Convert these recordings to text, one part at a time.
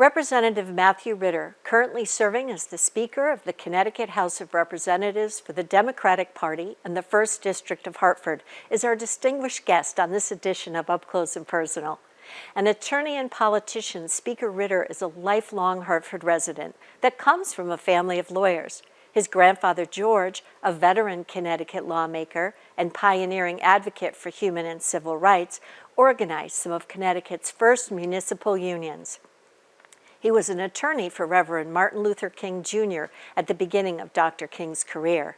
Representative Matthew Ritter, currently serving as the Speaker of the Connecticut House of Representatives for the Democratic Party and the 1st District of Hartford, is our distinguished guest on this edition of Up Close and Personal. An attorney and politician, Speaker Ritter is a lifelong Hartford resident that comes from a family of lawyers. His grandfather, George, a veteran Connecticut lawmaker and pioneering advocate for human and civil rights, organized some of Connecticut's first municipal unions. He was an attorney for Reverend Martin Luther King Jr. at the beginning of Dr. King's career.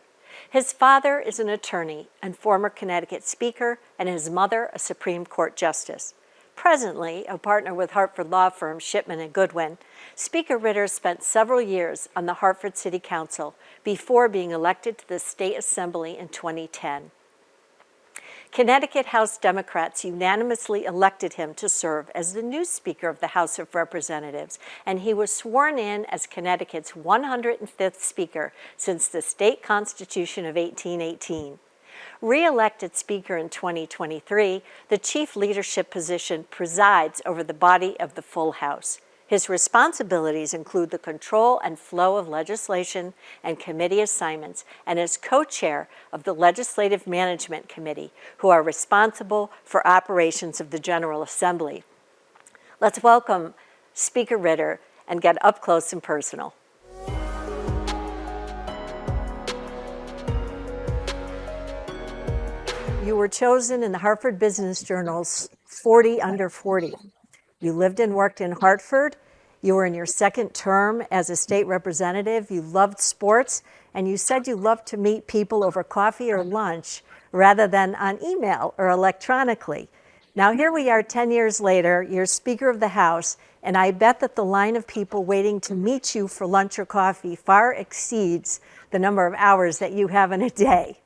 His father is an attorney and former Connecticut Speaker, and his mother a Supreme Court Justice. Presently, a partner with Hartford law firm Shipman & Goodwin, Speaker Ritter spent several years on the Hartford City Council before being elected to the State Assembly in 2010. Connecticut House Democrats unanimously elected him to serve as the new Speaker of the House of Representatives, and he was sworn in as Connecticut's 105th Speaker since the state constitution of 1818. Re-elected Speaker in 2023, the chief leadership position presides over the body of the full House. His responsibilities include the control and flow of legislation and committee assignments, and is co-chair of the Legislative Management Committee, who are responsible for operations of the General Assembly. Let's welcome Speaker Ritter and get up close and personal. You were chosen in the Hartford Business Journal's 40 Under 40. You lived and worked in Hartford. You were in your second term as a state representative. You loved sports, and you said you loved to meet people over coffee or lunch rather than on email or electronically. Now here we are 10 years later, you're Speaker of the House, and I bet that the line of people waiting to meet you for lunch or coffee far exceeds the number of hours that you have in a day.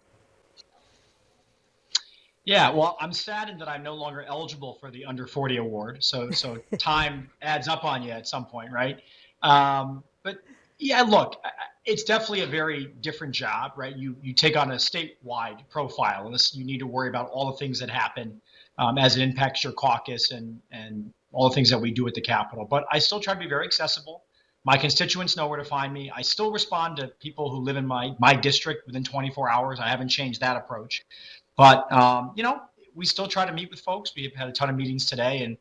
Yeah, well, I'm saddened that I'm no longer eligible for the Under 40 award. So time adds up on you at some point, right? But yeah, look, it's definitely a very different job, right? You take on a statewide profile, and you need to worry about all the things that happen as it impacts your caucus and all the things that we do at the Capitol. But I still try to be very accessible. My constituents know where to find me. I still respond to people who live in my district within 24 hours. I haven't changed that approach. But, we still try to meet with folks. We've had a ton of meetings today and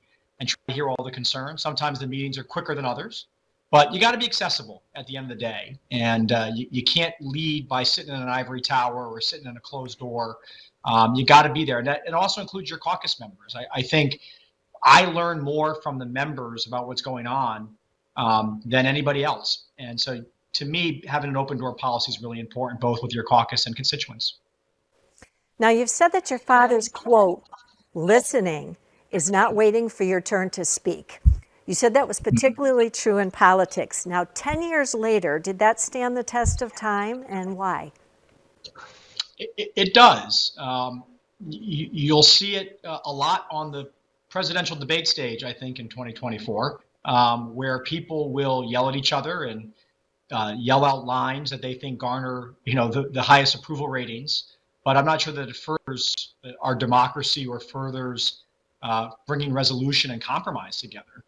try to hear all the concerns. Sometimes the meetings are quicker than others, but you got to be accessible at the end of the day. And you can't lead by sitting in an ivory tower or sitting in a closed door. You got to be there. And it also includes your caucus members. I think I learn more from the members about what's going on than anybody else. And so to me, having an open door policy is really important, both with your caucus and constituents. Now, you've said that your father's quote, listening, is not waiting for your turn to speak. You said that was particularly true in politics. Now, 10 years later, did that stand the test of time, and why? It does. You'll see it a lot on the presidential debate stage, I think, in 2024, where people will yell at each other and yell out lines that they think garner, the highest approval ratings. But I'm not sure that it furthers our democracy or furthers bringing resolution and compromise together.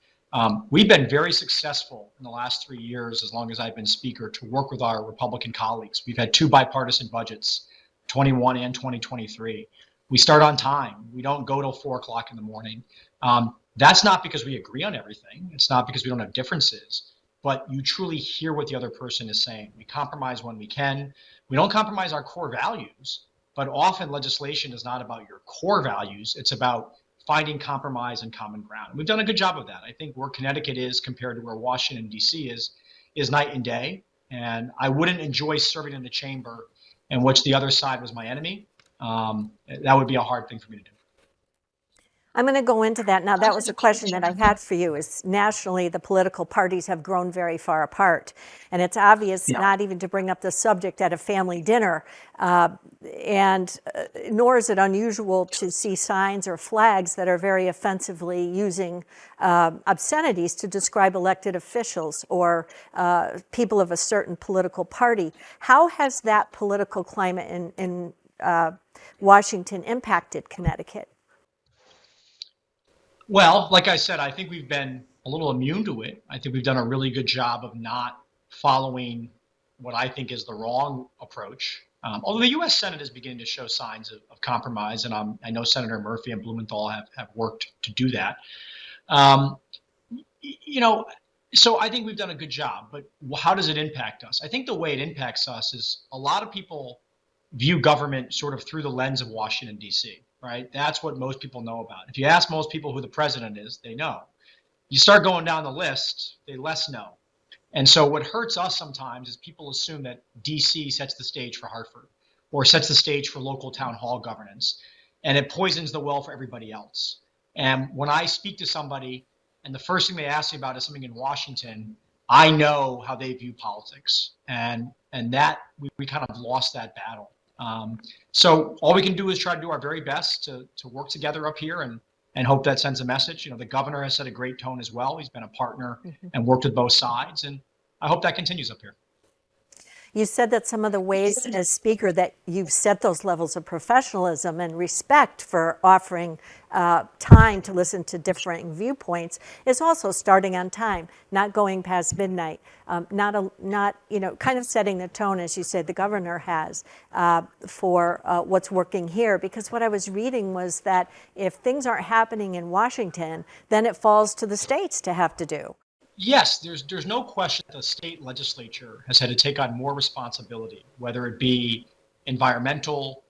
We've been very successful in the last 3 years, as long as I've been Speaker, to work with our Republican colleagues. We've had 2 bipartisan budgets, 21 and 2023. We start on time. We don't go till 4 o'clock in the morning. That's not because we agree on everything. It's not because we don't have differences, but you truly hear what the other person is saying. We compromise when we can. We don't compromise our core values. But often legislation is not about your core values. It's about finding compromise and common ground. We've done a good job of that. I think where Connecticut is compared to where Washington, D.C. is night and day. And I wouldn't enjoy serving in the chamber in which the other side was my enemy. That would be a hard thing for me to do. I'm going to go into that. Now, that was a question that I had for you, is nationally the political parties have grown very far apart. And it's obvious not even to bring up the subject at a family dinner. Nor is it unusual to see signs or flags that are very offensively using obscenities to describe elected officials or people of a certain political party. How has that political climate in Washington impacted Connecticut? Well, like I said, I think we've been a little immune to it. I think we've done a really good job of not following what I think is the wrong approach. Although the U.S. Senate is beginning to show signs of compromise, and I know Senator Murphy and Blumenthal have worked to do that. So I think we've done a good job, but how does it impact us? I think the way it impacts us is a lot of people view government sort of through the lens of Washington, D.C., right? That's what most people know about. If you ask most people who the president is, they know. You start going down the list, they less know. And so what hurts us sometimes is people assume that D.C. sets the stage for Hartford or sets the stage for local town hall governance, and it poisons the well for everybody else. And when I speak to somebody and the first thing they ask me about is something in Washington, I know how they view politics, and that we kind of lost that battle. So all we can do is try to do our very best to work together up here and hope that sends a message. The governor has set a great tone as well. He's been a partner and worked with both sides, and I hope that continues up here. You said that some of the ways as Speaker that you've set those levels of professionalism and respect for offering time to listen to differing viewpoints is also starting on time, not going past midnight, kind of setting the tone, as you said, the governor has for what's working here. Because what I was reading was that if things aren't happening in Washington, then it falls to the states to have to do. Yes, there's no question the state legislature has had to take on more responsibility, whether it be environmental,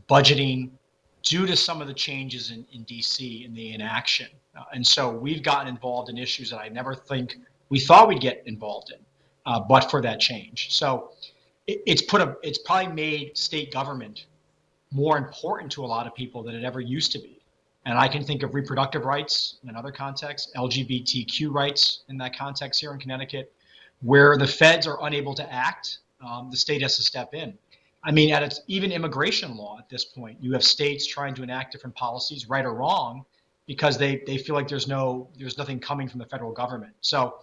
budgeting, due to some of the changes in DC in the inaction. And so we've gotten involved in issues that I never think we thought we'd get involved in, but for that change. So it's probably made state government more important to a lot of people than it ever used to be. And I can think of reproductive rights in another context, LGBTQ rights in that context here in Connecticut, where the feds are unable to act. The state has to step in. I mean, even immigration law at this point, you have states trying to enact different policies, right or wrong, because they feel like there's nothing coming from the federal government. So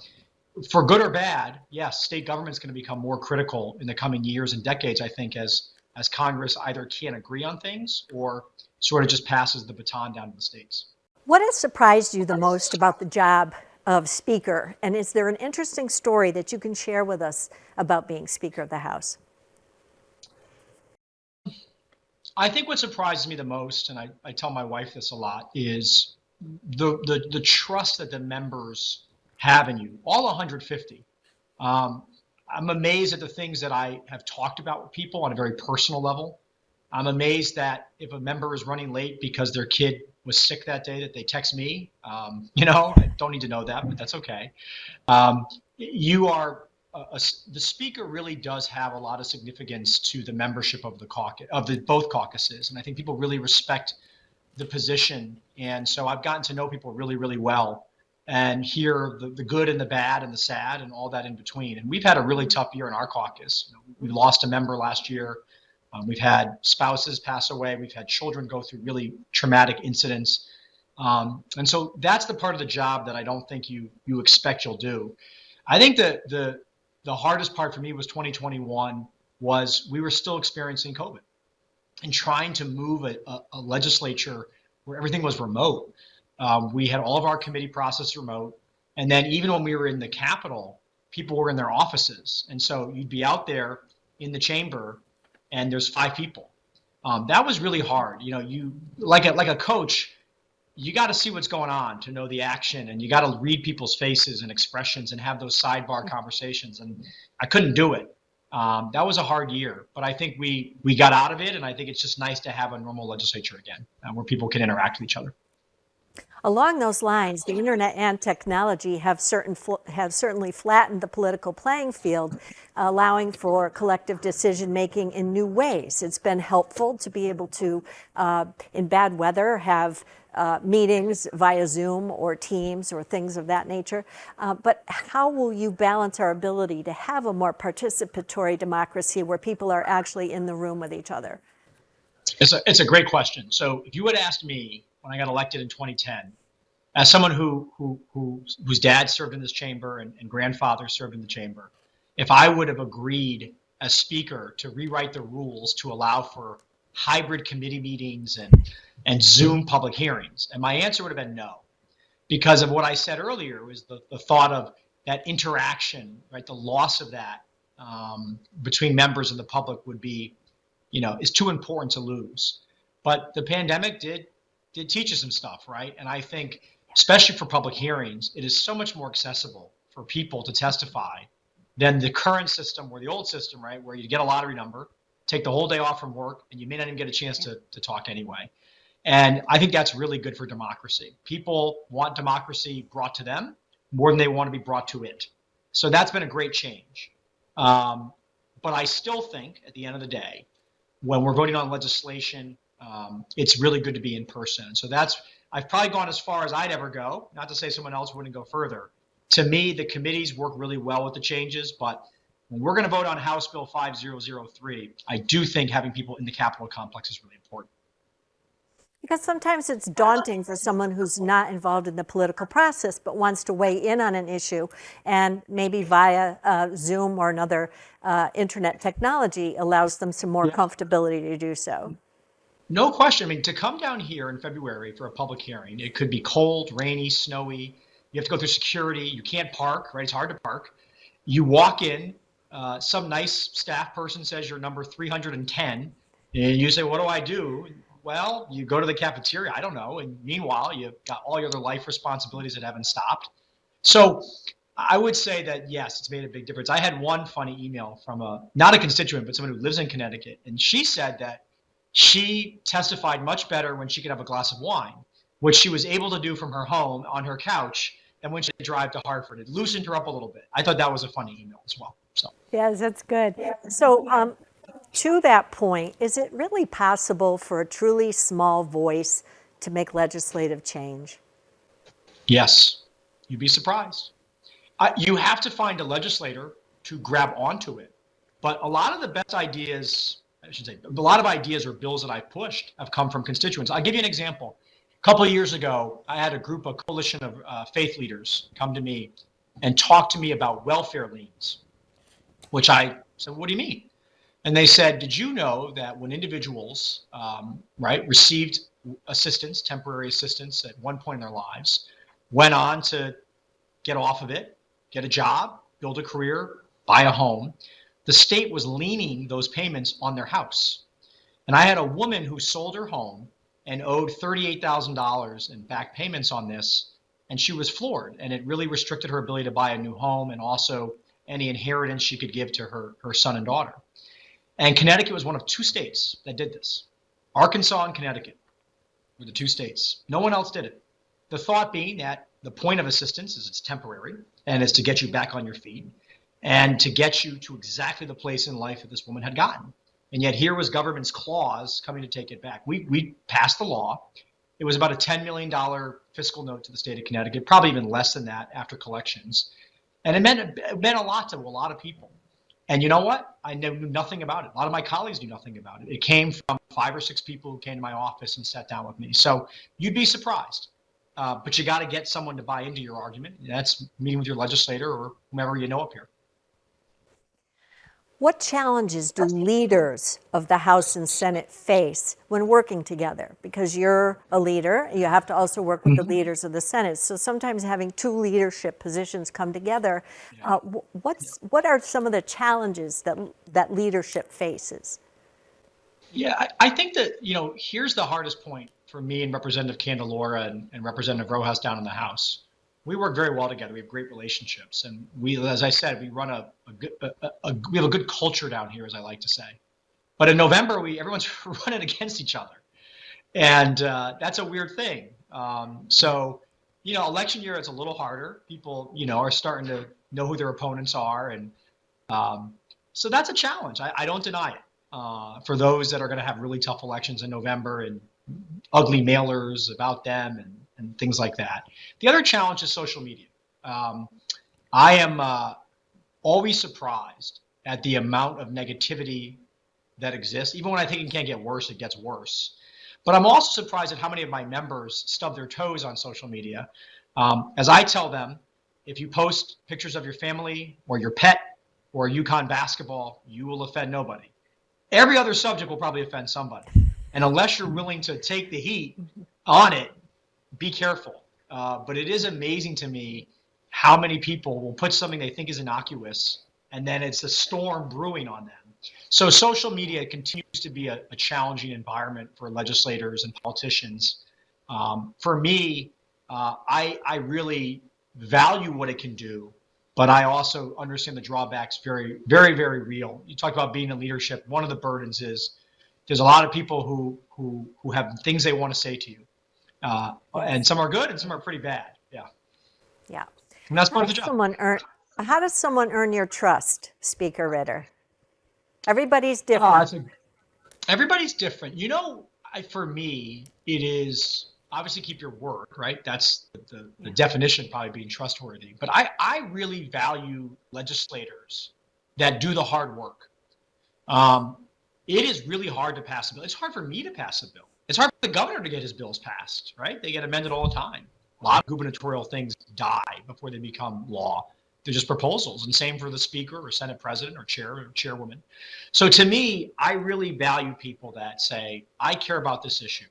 for good or bad, yes, state government's going to become more critical in the coming years and decades, I think, as Congress either can't agree on things or sort of just passes the baton down to the states. What has surprised you the most about the job of Speaker? And is there an interesting story that you can share with us about being Speaker of the House? I think what surprises me the most, and I tell my wife this a lot, is the trust that the members have in you, all 150. I'm amazed at the things that I have talked about with people on a very personal level. I'm amazed that if a member is running late because their kid was sick that day, that they text me. I don't need to know that, but that's okay. The Speaker really does have a lot of significance to the membership of the caucus, both caucuses, and I think people really respect the position. And so I've gotten to know people really, really well, and hear the good and the bad and the sad and all that in between. And we've had a really tough year in our caucus. We lost a member last year. We've had spouses pass away. We've had children go through really traumatic incidents. And so that's the part of the job that I don't think you expect you'll do. I think that the hardest part for me was 2021 was we were still experiencing COVID and trying to move a legislature where everything was remote. We had all of our committee process remote. And then even when we were in the Capitol, people were in their offices. And so you'd be out there in the chamber and there's 5 people. That was really hard. You like a coach, you got to see what's going on to know the action, and you got to read people's faces and expressions and have those sidebar conversations. And I couldn't do it. That was a hard year, but I think we got out of it, and I think it's just nice to have a normal legislature again, where people can interact with each other. Along those lines, the internet and technology have certainly flattened the political playing field, allowing for collective decision-making in new ways. It's been helpful to be able to, in bad weather, have meetings via Zoom or Teams or things of that nature. But how will you balance our ability to have a more participatory democracy where people are actually in the room with each other? It's a great question. So if you had asked me when I got elected in 2010, as someone whose dad served in this chamber and grandfather served in the chamber, if I would have agreed as Speaker to rewrite the rules to allow for hybrid committee meetings and Zoom public hearings, and my answer would have been no. because of what I said earlier, was the thought of that interaction, right? The loss of that between members and the public would be, is too important to lose. But the pandemic did teach us some stuff, right? And I think, especially for public hearings, it is so much more accessible for people to testify than the current system or the old system, right? Where you get a lottery number, take the whole day off from work, and you may not even get a chance to talk anyway. And I think that's really good for democracy. People want democracy brought to them more than they want to be brought to it. So that's been a great change. But I still think at the end of the day, when we're voting on legislation, it's really good to be in person. So I've probably gone as far as I'd ever go, not to say someone else wouldn't go further. To me, the committees work really well with the changes, but when we're going to vote on House Bill 5003, I do think having people in the Capitol complex is really important. Because sometimes it's daunting for someone who's not involved in the political process but wants to weigh in on an issue, and maybe via Zoom or another internet technology allows them some more comfortability to do so. No question. I mean, to come down here in February for a public hearing, it could be cold, rainy, snowy. You have to go through security. You can't park, right? It's hard to park. You walk in, some nice staff person says you're number 310, and you say, what do I do? Well, you go to the cafeteria. I don't know. And meanwhile, you've got all your other life responsibilities that haven't stopped. So I would say that, yes, it's made a big difference. I had one funny email from not a constituent, but someone who lives in Connecticut. And she said that she testified much better when she could have a glass of wine, which she was able to do from her home on her couch, and when she drive to Hartford. It loosened her up a little bit. I thought that was a funny email as well. So yes, that's good. So to that point, is it really possible for a truly small voice to make legislative change? Yes, you'd be surprised. You have to find a legislator to grab onto it. But a lot of the best ideas, I should say, a lot of ideas or bills that I've pushed have come from constituents. I'll give you an example. A couple of years ago, I had a coalition of faith leaders come to me and talk to me about welfare liens, which I said, what do you mean? And they said, did you know that when individuals, received assistance, temporary assistance at one point in their lives, went on to get off of it, get a job, build a career, buy a home, the state was leaning those payments on their house. And I had a woman who sold her home and owed $38,000 in back payments on this, and she was floored. And it really restricted her ability to buy a new home and also any inheritance she could give to her son and daughter. And Connecticut was one of two states that did this. Arkansas and Connecticut were the two states. No one else did it. The thought being that the point of assistance is it's temporary, and it's to get you back on your feet and to get you to exactly the place in life that this woman had gotten. And yet here was government's clause coming to take it back. We passed the law. It was about a $10 million fiscal note to the state of Connecticut, probably even less than that after collections. And it meant a lot to a lot of people. And you know what? I knew nothing about it. A lot of my colleagues knew nothing about it. It came from 5 or 6 people who came to my office and sat down with me. So you'd be surprised. But you got to get someone to buy into your argument. That's meeting with your legislator or whomever you know up here. What challenges do leaders of the House and Senate face when working together? Because you're a leader, you have to also work with the leaders of the Senate. So sometimes having two leadership positions come together, what are some of the challenges that leadership faces? Yeah, I think that, here's the hardest point for me and Representative Candelora and Representative Rojas down in the House. We work very well together. We have great relationships, and we, as I said, we run we have a good culture down here, as I like to say. But in November, everyone's running against each other, and that's a weird thing. So, election year, it's a little harder. People, are starting to know who their opponents are, and so that's a challenge. I don't deny it. For those that are going to have really tough elections in November and ugly mailers about them and things like that. The other challenge is social media. I am always surprised at the amount of negativity that exists. Even when I think it can't get worse, it gets worse. But I'm also surprised at how many of my members stub their toes on social media. As I tell them, if you post pictures of your family or your pet or UConn basketball, you will offend nobody. Every other subject will probably offend somebody. And unless you're willing to take the heat on it, be careful. but it is amazing to me how many people will put something they think is innocuous, and then it's a storm brewing on them. So social media continues to be a challenging environment for legislators and politicians. For me, I really value what it can do, but I also understand the drawbacks very, very, very real. You talk about being in leadership. One of the burdens is there's a lot of people who have things they want to say to you, and some are good and some are pretty bad. Yeah, Yeah. and that's How part of the does job. how does someone earn your trust, Speaker Ritter? Everybody's different. Everybody's different. For me, it is obviously keep your word, right? That's the definition, probably being trustworthy. But I really value legislators that do the hard work. It is really hard to pass a bill. It's hard for me to pass a bill. It's hard for the governor to get his bills passed, right? They get amended all the time. A lot of gubernatorial things die before they become law. They're just proposals, and same for the speaker or Senate president or chair or chairwoman. So to me, I really value people that say, I care about this issue,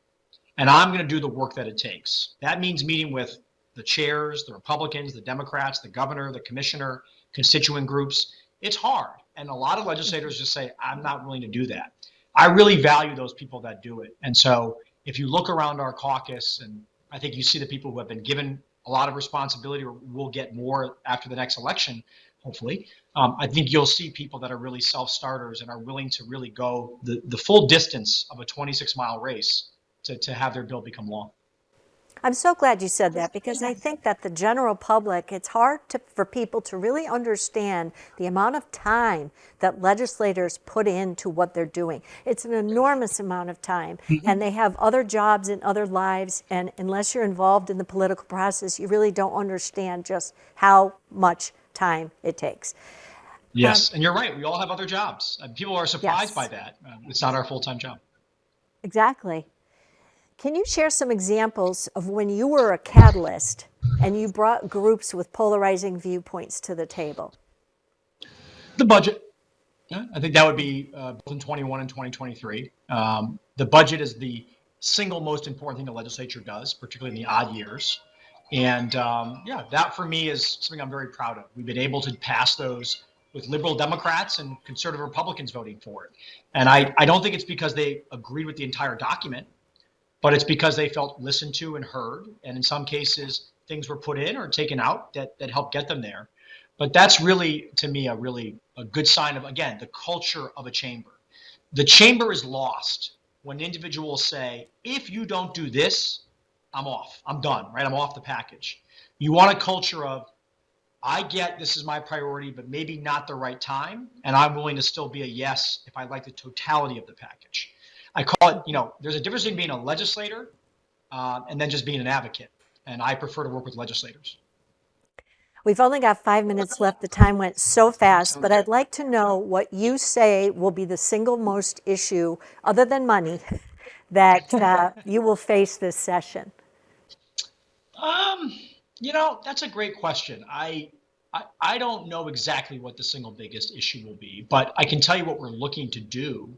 and I'm going to do the work that it takes. That means meeting with the chairs, the Republicans, the Democrats, the governor, the commissioner, constituent groups. It's hard. And a lot of legislators just say, I'm not willing to do that. I really value those people that do it. And so if you look around our caucus, and I think you see the people who have been given a lot of responsibility, or will get more after the next election, hopefully, I think you'll see people that are really self-starters and are willing to really go the full distance of a 26-mile race to have their bill become law. I'm so glad you said that, because I think that the general public, it's hard for people to really understand the amount of time that legislators put into what they're doing. It's an enormous amount of time, and they have other jobs and other lives, and unless you're involved in the political process, you really don't understand just how much time it takes. Yes, and you're right. We all have other jobs. People are surprised by that. It's not our full-time job. Exactly. Can you share some examples of when you were a catalyst and you brought groups with polarizing viewpoints to the table? The budget. Yeah, I think that would be both in 21 and 2023. The budget is the single most important thing the legislature does, particularly in the odd years. And that for me is something I'm very proud of. We've been able to pass those with liberal Democrats and conservative Republicans voting for it. And I don't think it's because they agreed with the entire document, but it's because they felt listened to and heard. And in some cases, things were put in or taken out that helped get them there. But that's really, to me, a good sign of, again, the culture of a chamber. The chamber is lost when individuals say, if you don't do this, I'm off. I'm done, right? I'm off the package. You want a culture of, I get this is my priority, but maybe not the right time. And I'm willing to still be a yes if I like the totality of the package. I call it, there's a difference between being a legislator and then just being an advocate. And I prefer to work with legislators. We've only got 5 minutes left. The time went so fast, but I'd like to know what you say will be the single most issue, other than money, that you will face this session. That's a great question. I don't know exactly what the single biggest issue will be, but I can tell you what we're looking to do.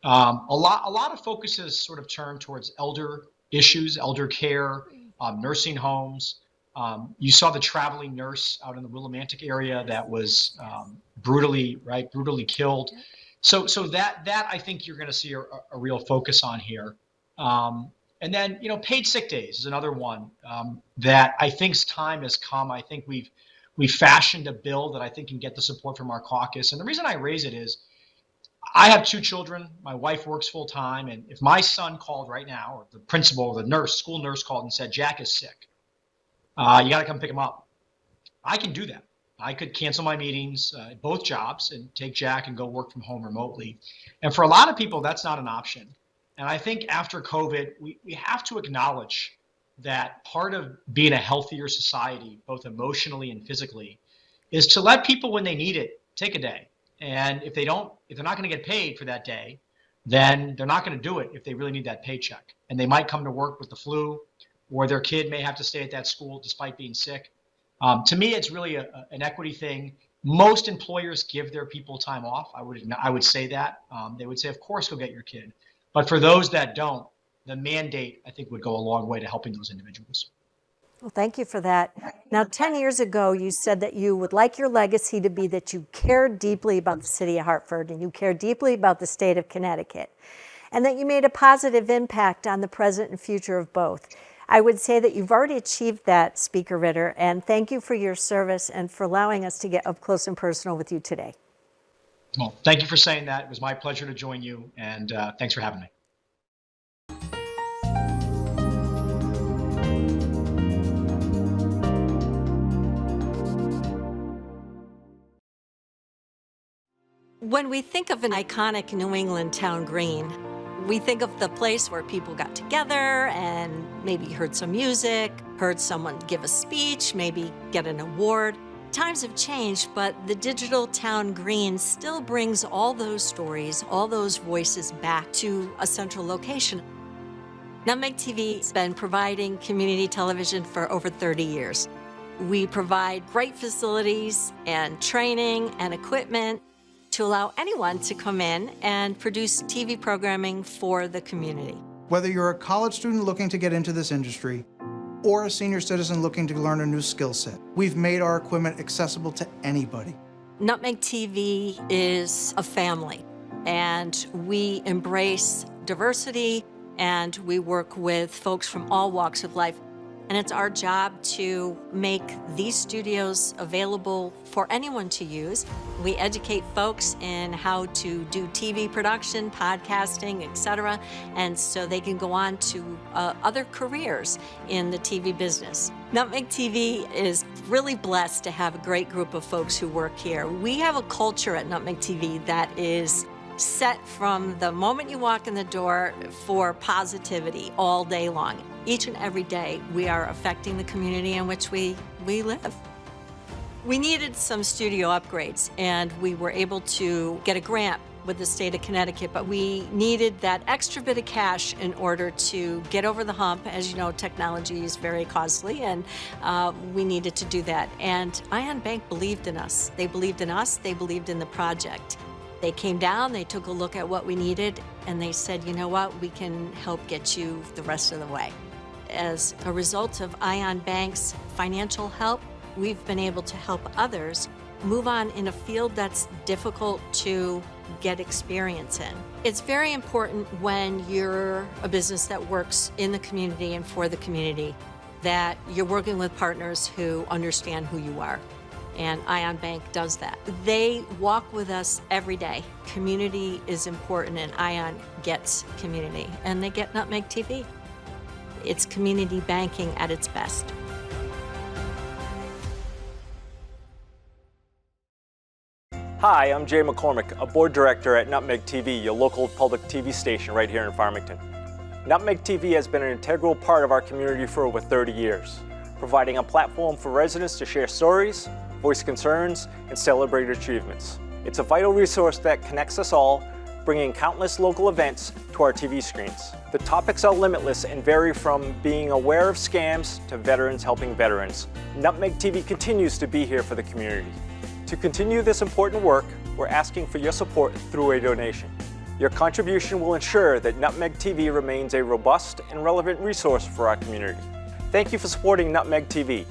A lot of focus has sort of turned towards elder issues, elder care, nursing homes. You saw the traveling nurse out in the Willimantic area that was brutally killed. So that I think you're going to see a real focus on here. And then, paid sick days is another one that I think's time has come. I think we've fashioned a bill that I think can get the support from our caucus. And the reason I raise it is I have 2 children. My wife works full time. And if my son called right now, or the principal or the school nurse called and said, Jack is sick, you got to come pick him up. I can do that. I could cancel my meetings at both jobs and take Jack and go work from home remotely. And for a lot of people, that's not an option. And I think after COVID, we have to acknowledge that part of being a healthier society, both emotionally and physically, is to let people, when they need it, take a day. And if they're not going to get paid for that day, then they're not going to do it if they really need that paycheck. And they might come to work with the flu, or their kid may have to stay at that school despite being sick. To me, it's really an equity thing. Most employers give their people time off. I would say that. They would say, of course, go get your kid. But for those that don't, the mandate, I think, would go a long way to helping those individuals. Well, thank you for that. Now, 10 years ago, you said that you would like your legacy to be that you cared deeply about the city of Hartford and you cared deeply about the state of Connecticut, and that you made a positive impact on the present and future of both. I would say that you've already achieved that, Speaker Ritter, and thank you for your service and for allowing us to get up close and personal with you today. Well, thank you for saying that. It was my pleasure to join you, and thanks for having me. When we think of an iconic New England town green, we think of the place where people got together and maybe heard some music, heard someone give a speech, maybe get an award. Times have changed, but the digital town green still brings all those stories, all those voices back to a central location. Nutmeg TV has been providing community television for over 30 years. We provide great facilities and training and equipment to allow anyone to come in and produce TV programming for the community. Whether you're a college student looking to get into this industry or a senior citizen looking to learn a new skill set, we've made our equipment accessible to anybody. Nutmeg TV is a family, and we embrace diversity, and we work with folks from all walks of life. And it's our job to make these studios available for anyone to use. We educate folks in how to do TV production, podcasting, etc., and so they can go on to other careers in the TV business. Nutmeg TV is really blessed to have a great group of folks who work here. We have a culture at Nutmeg TV that is set from the moment you walk in the door for positivity all day long. Each and every day, we are affecting the community in which we live. We needed some studio upgrades, and we were able to get a grant with the State of Connecticut, but we needed that extra bit of cash in order to get over the hump. As you know, technology is very costly, and we needed to do that. And Ion Bank believed in us. They believed in us. They believed in the project. They came down, they took a look at what we needed, and they said, you know what, we can help get you the rest of the way. As a result of Ion Bank's financial help, we've been able to help others move on in a field that's difficult to get experience in. It's very important when you're a business that works in the community and for the community that you're working with partners who understand who you are. And Ion Bank does that. They walk with us every day. Community is important, and Ion gets community, and they get Nutmeg TV. It's community banking at its best. Hi, I'm Jay McCormick, a board director at Nutmeg TV, your local public TV station right here in Farmington. Nutmeg TV has been an integral part of our community for over 30 years, providing a platform for residents to share stories, voice concerns, and celebrate achievements. It's a vital resource that connects us all, bringing countless local events to our TV screens. The topics are limitless and vary from being aware of scams to veterans helping veterans. Nutmeg TV continues to be here for the community. To continue this important work, we're asking for your support through a donation. Your contribution will ensure that Nutmeg TV remains a robust and relevant resource for our community. Thank you for supporting Nutmeg TV.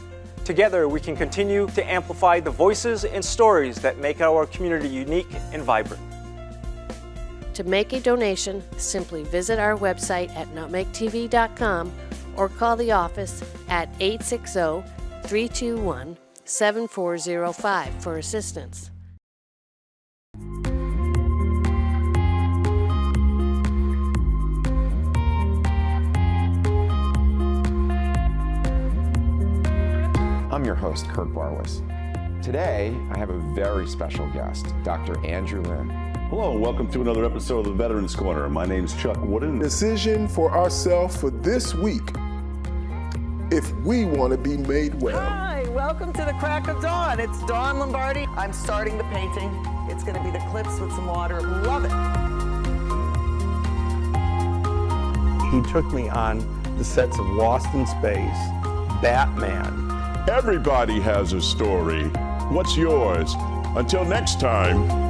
Together, we can continue to amplify the voices and stories that make our community unique and vibrant. To make a donation, simply visit our website at nutmegtv.com or call the office at 860-321-7405 for assistance. I'm your host, Kurt Barwis. Today, I have a very special guest, Dr. Andrew Lynn. Hello, and welcome to another episode of the Veterans Corner. My name's Chuck Wooden. Decision for ourselves for this week, if we want to be made well. Hi, welcome to the crack of dawn. It's Dawn Lombardi. I'm starting the painting. It's going to be the clips with some water. Love it. He took me on the sets of Lost in Space, Batman. Everybody has a story. What's yours? Until next time.